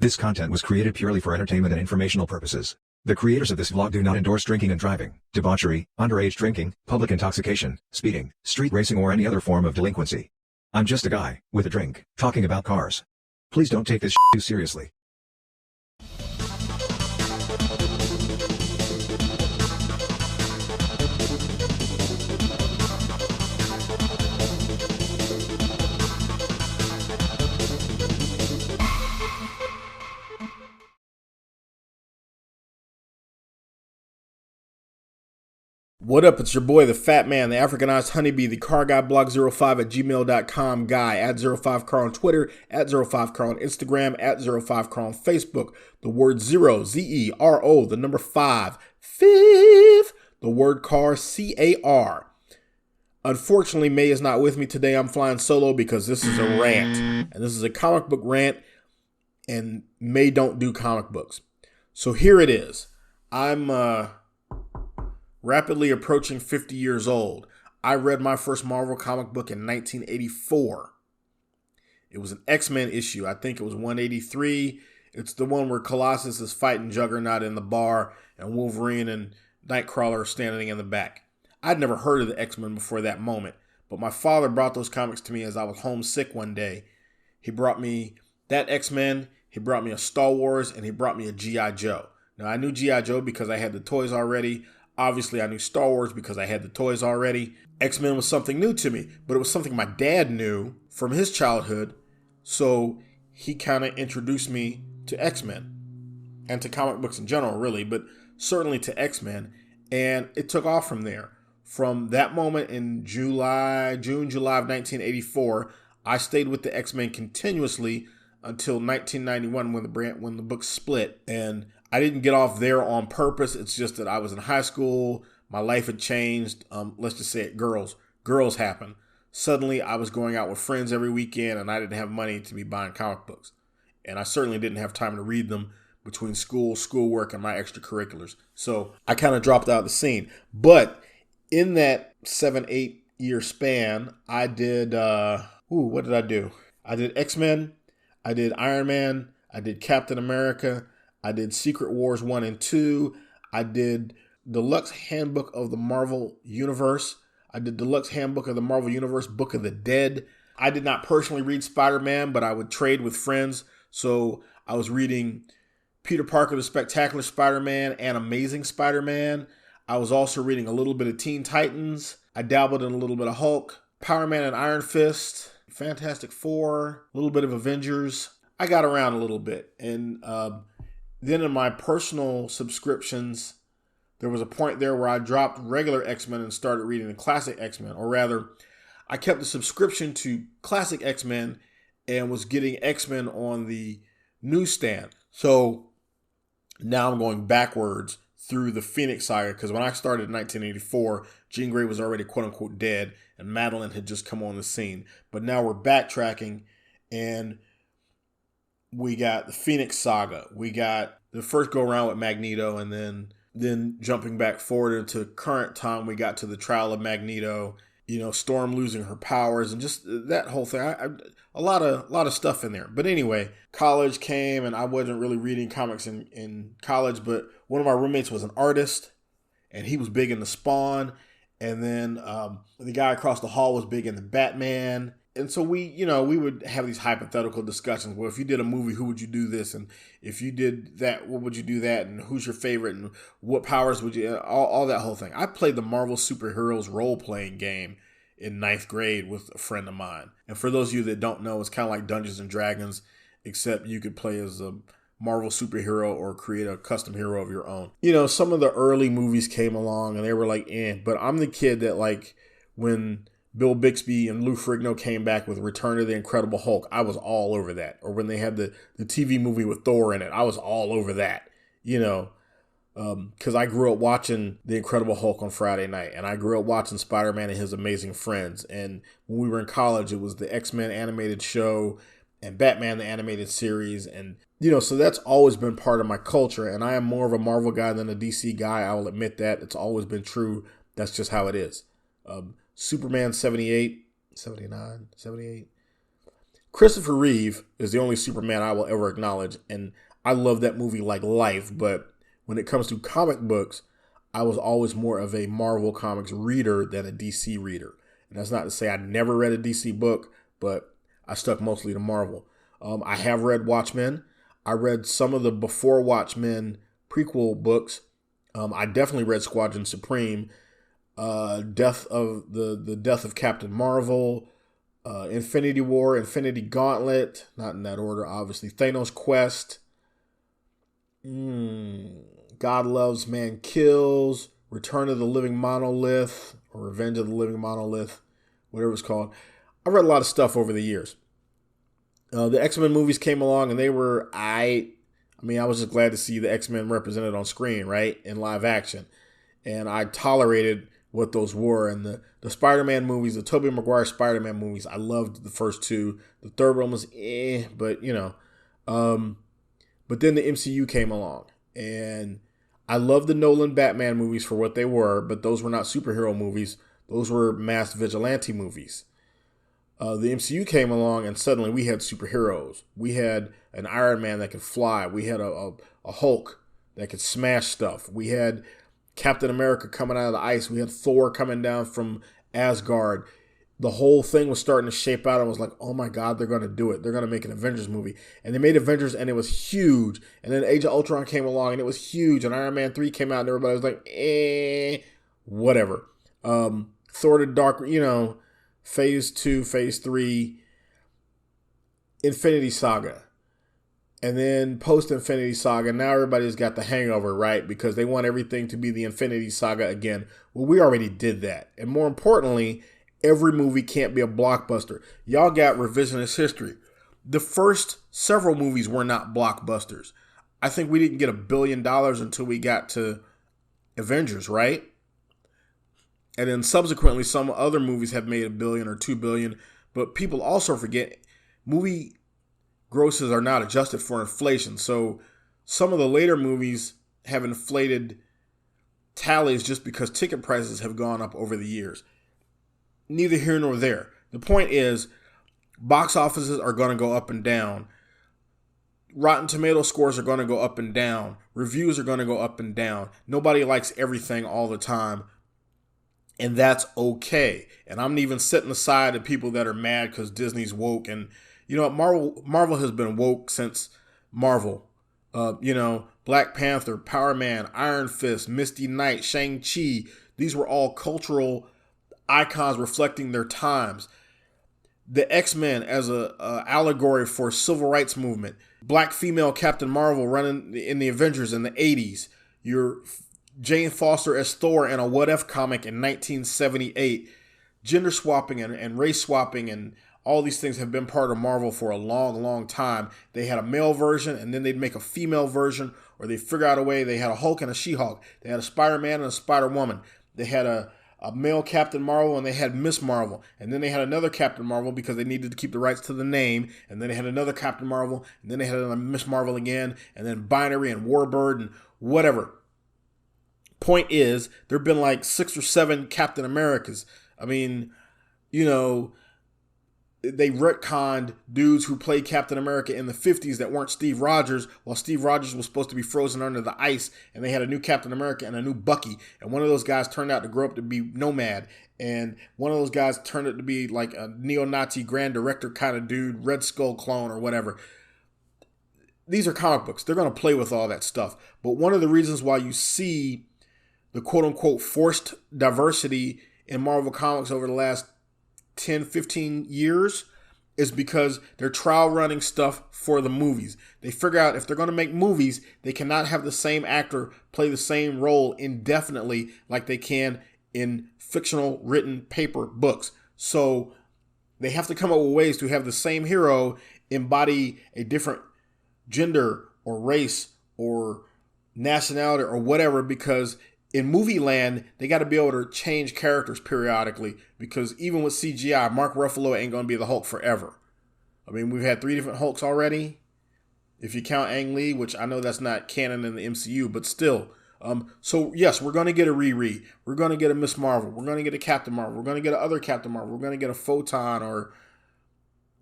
This content was created purely for entertainment and informational purposes. The creators of this vlog do not endorse drinking and driving, debauchery, underage drinking, public intoxication, speeding, street racing or any other form of delinquency. I'm just a guy, with a drink, talking about cars. Please don't take this too seriously. What up, it's your boy, the Fat Man, the Africanized Honeybee, the Car Guy Blog05 at gmail.com guy, at 05car on Twitter, at 05car on Instagram, at 05car on Facebook, the word zero, Z-E-R-O, the number 5, fifth, the word car, C-A-R. Unfortunately, May is not with me today. I'm flying solo because this is a rant, and this is a comic book rant, and May don't do comic books. So here it is. I'm, rapidly approaching 50 years old. I read my first Marvel comic book in 1984. It was an X-Men issue. I think it was 183. It's the one where Colossus is fighting Juggernaut in the bar and Wolverine and Nightcrawler are standing in the back. I'd never heard of the X-Men before that moment, but my father brought those comics to me as I was homesick one day. He brought me that X-Men, he brought me a Star Wars, and he brought me a G.I. Joe. Now, I knew G.I. Joe because I had the toys already. Obviously, I knew Star Wars because I had the toys already. X-Men was something new to me, but it was something my dad knew from his childhood, so he kind of introduced me to X-Men and to comic books in general, really, but certainly to X-Men, and it took off from there. From that moment in June, July of 1984, I stayed with the X-Men continuously until 1991 when the book split, and I didn't get off there on purpose. It's just that I was in high school. My life had changed. Let's just say it, girls happened. Suddenly, I was going out with friends every weekend, and I didn't have money to be buying comic books. And I certainly didn't have time to read them between schoolwork, and my extracurriculars. So I kind of dropped out of the scene. But in that 7-8 year span, I did, what did I do? I did X-Men. I did Iron Man. I did Captain America. I did Secret Wars 1 and 2. I did Deluxe Handbook of the Marvel Universe. I did Deluxe Handbook of the Marvel Universe, Book of the Dead. I did not personally read Spider-Man, but I would trade with friends. So I was reading Peter Parker, the Spectacular Spider-Man and Amazing Spider-Man. I was also reading a little bit of Teen Titans. I dabbled in a little bit of Hulk, Power Man and Iron Fist, Fantastic Four, a little bit of Avengers. I got around a little bit, and then in my personal subscriptions, there was a point there where I dropped regular X-Men and started reading the classic X-Men. Or rather, I kept the subscription to classic X-Men and was getting X-Men on the newsstand. So now I'm going backwards through the Phoenix Saga, because when I started in 1984, Jean Grey was already quote-unquote dead and Madeline had just come on the scene. But now we're backtracking, and we got the Phoenix Saga. We got the first go around with Magneto, and then jumping back forward into current time, we got to the trial of Magneto. Storm losing her powers, and just that whole thing. A lot of stuff in there. But anyway, college came, and I wasn't really reading comics in college. But one of my roommates was an artist, and he was big into Spawn. And then the guy across the hall was big into Batman. And so we would have these hypothetical discussions. Well, if you did a movie, who would you do this? And if you did that, what would you do that? And who's your favorite? And what powers would you, all that whole thing. I played the Marvel Superheroes role-playing game in 9th grade with a friend of mine. And for those of you that don't know, it's kind of like Dungeons and Dragons, except you could play as a Marvel superhero or create a custom hero of your own. Some of the early movies came along and they were like, but I'm the kid that, like, when Bill Bixby and Lou Ferrigno came back with Return of the Incredible Hulk, I was all over that. Or when they had the TV movie with Thor in it, I was all over that, because I grew up watching The Incredible Hulk on Friday night, and I grew up watching Spider-Man and His Amazing Friends. And when we were in college, it was the X-Men animated show and Batman the animated series. And, so that's always been part of my culture. And I am more of a Marvel guy than a DC guy. I will admit that. It's always been true. That's just how it is. Superman 78, 79, 78. Christopher Reeve is the only Superman I will ever acknowledge, and I love that movie like life. But when it comes to comic books, I was always more of a Marvel Comics reader than a DC reader. And that's not to say I never read a DC book, but I stuck mostly to Marvel. I have read Watchmen. I read some of the before Watchmen prequel books. I definitely read Squadron Supreme, Death of Captain Marvel, Infinity War, Infinity Gauntlet, not in that order, obviously. Thanos Quest, God Loves, Man Kills, Return of the Living Monolith, or Revenge of the Living Monolith, whatever it's called. I read a lot of stuff over the years. The X-Men movies came along and they were I was just glad to see the X-Men represented on screen, right? In live action. And I tolerated what those were. And the Spider-Man movies, the Tobey Maguire Spider-Man movies, I loved the first two. The third one was but you know. But then the MCU came along. And I love the Nolan Batman movies for what they were, but those were not superhero movies. Those were masked vigilante movies. The MCU came along and suddenly we had superheroes. We had an Iron Man that could fly. We had a Hulk that could smash stuff. We had Captain America coming out of the ice. We had Thor coming down from Asgard. The whole thing was starting to shape out. I was like, oh my God, they're going to do it. They're going to make an Avengers movie. And they made Avengers and it was huge. And then Age of Ultron came along and it was huge. And Iron Man 3 came out and everybody was like, whatever. Thor the Dark, Phase 2, Phase 3, Infinity Saga. And then post-Infinity Saga, now everybody's got the hangover, right? Because they want everything to be the Infinity Saga again. Well, we already did that. And more importantly, every movie can't be a blockbuster. Y'all got revisionist history. The first several movies were not blockbusters. I think we didn't get $1 billion until we got to Avengers, right? And then subsequently, some other movies have made $1 billion or $2 billion. But people also forget movie grosses are not adjusted for inflation. So some of the later movies have inflated tallies just because ticket prices have gone up over the years. Neither here nor there. The point is, box offices are going to go up and down. Rotten Tomato scores are going to go up and down. Reviews are going to go up and down. Nobody likes everything all the time. And that's okay. And I'm even setting aside the people that are mad because Disney's woke. And, Marvel has been woke since Marvel. Black Panther, Power Man, Iron Fist, Misty Knight, Shang-Chi. These were all cultural icons reflecting their times. The X-Men as a allegory for civil rights movement. Black female Captain Marvel running in the Avengers in the 80s. Your Jane Foster as Thor in a What If comic in 1978. Gender swapping and race swapping and all these things have been part of Marvel for a long, long time. They had a male version and then they'd make a female version, or they figure out a way. They had a Hulk and a She-Hulk. They had a Spider-Man and a Spider-Woman. They had a male Captain Marvel and they had Miss Marvel. And then they had another Captain Marvel because they needed to keep the rights to the name. And then they had another Captain Marvel. And then they had a Miss Marvel again. And then Binary and Warbird and whatever. Point is, there have been like 6 or 7 Captain Americas. I mean, they retconned dudes who played Captain America in the 50s that weren't Steve Rogers, while Steve Rogers was supposed to be frozen under the ice, and they had a new Captain America and a new Bucky, and one of those guys turned out to grow up to be Nomad, and one of those guys turned out to be like a neo-Nazi Grand Director kind of dude, Red Skull clone or whatever. These are comic books. They're going to play with all that stuff. But one of the reasons why you see the quote-unquote forced diversity in Marvel Comics over the last 10, 15 years is because they're trial running stuff for the movies. They figure out if they're going to make movies, they cannot have the same actor play the same role indefinitely like they can in fictional written paper books. So they have to come up with ways to have the same hero embody a different gender or race or nationality or whatever, because in movie land, they got to be able to change characters periodically, because even with CGI, Mark Ruffalo ain't going to be the Hulk forever. I mean, we've had 3 different Hulks already, if you count Ang Lee, which I know that's not canon in the MCU, but still. So, yes, we're going to get a Riri. We're going to get a Miss Marvel. We're going to get a Captain Marvel. We're going to get another Captain Marvel. We're going to get a Photon or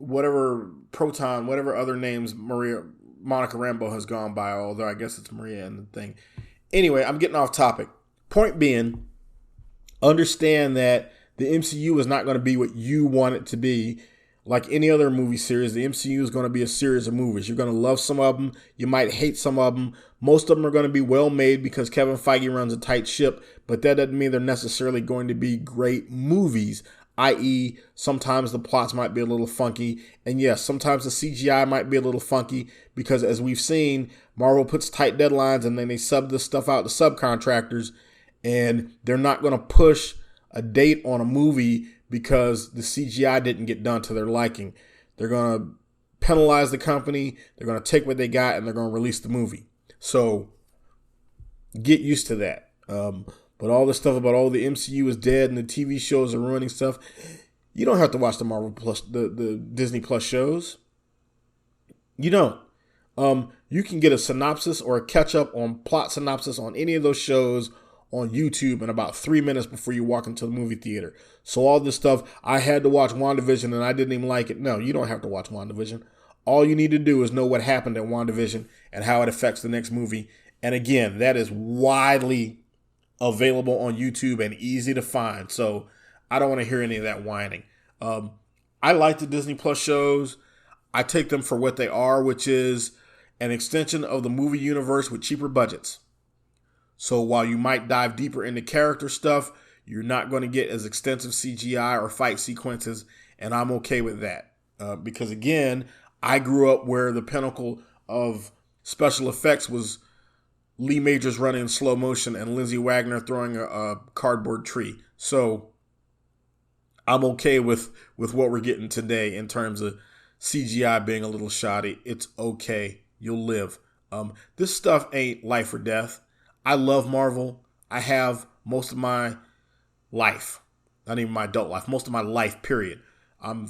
whatever Proton, whatever other names Monica Rambeau has gone by, although I guess it's Maria and the thing. Anyway, I'm getting off topic. Point being, understand that the MCU is not going to be what you want it to be. Like any other movie series, the MCU is going to be a series of movies. You're going to love some of them. You might hate some of them. Most of them are going to be well made because Kevin Feige runs a tight ship, but that doesn't mean they're necessarily going to be great movies, i.e. sometimes the plots might be a little funky. And yes, sometimes the CGI might be a little funky because, as we've seen, Marvel puts tight deadlines and then they sub this stuff out to subcontractors, and they're not going to push a date on a movie because the CGI didn't get done to their liking. They're going to penalize the company, they're going to take what they got, and they're going to release the movie. So get used to that. But all this stuff about, the MCU is dead and the TV shows are ruining stuff, you don't have to watch the Marvel Plus, the Disney Plus shows. You don't. You can get a synopsis or a catch-up on plot synopsis on any of those shows on YouTube in about 3 minutes before you walk into the movie theater. So all this stuff, I had to watch WandaVision and I didn't even like it. No, you don't have to watch WandaVision. All you need to do is know what happened in WandaVision and how it affects the next movie. And again, that is widely available on YouTube and easy to find. So I don't want to hear any of that whining. I like the Disney Plus shows. I take them for what they are, which is an extension of the movie universe with cheaper budgets. So while you might dive deeper into character stuff, you're not going to get as extensive CGI or fight sequences, and I'm okay with that. Because again, I grew up where the pinnacle of special effects was Lee Majors running in slow motion and Lindsay Wagner throwing a cardboard tree. So I'm okay with what we're getting today in terms of CGI being a little shoddy. It's okay. You'll live. This stuff ain't life or death. I love Marvel. I have most of my life, not even my adult life, most of my life, period. I'm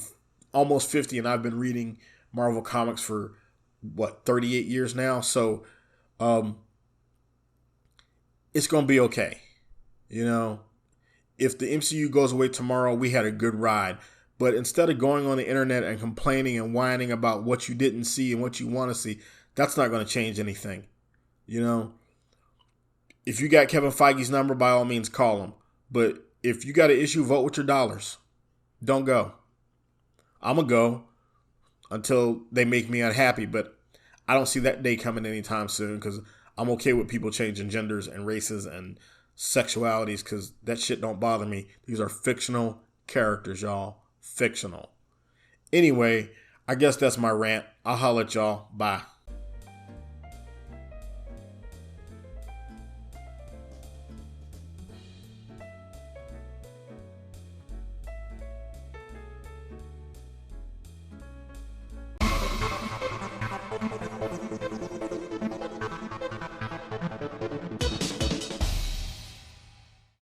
almost 50 and I've been reading Marvel comics for, 38 years now? So it's going to be okay. You know, if the MCU goes away tomorrow, we had a good ride. But instead of going on the internet and complaining and whining about what you didn't see and what you want to see, that's not going to change anything. You know, if you got Kevin Feige's number, by all means, call him. But if you got an issue, vote with your dollars. Don't go. I'm going to go until they make me unhappy. But I don't see that day coming anytime soon because I'm okay with people changing genders and races and sexualities because that shit don't bother me. These are fictional characters, y'all. Fictional. Anyway, I guess that's my rant. I'll holler at y'all. Bye.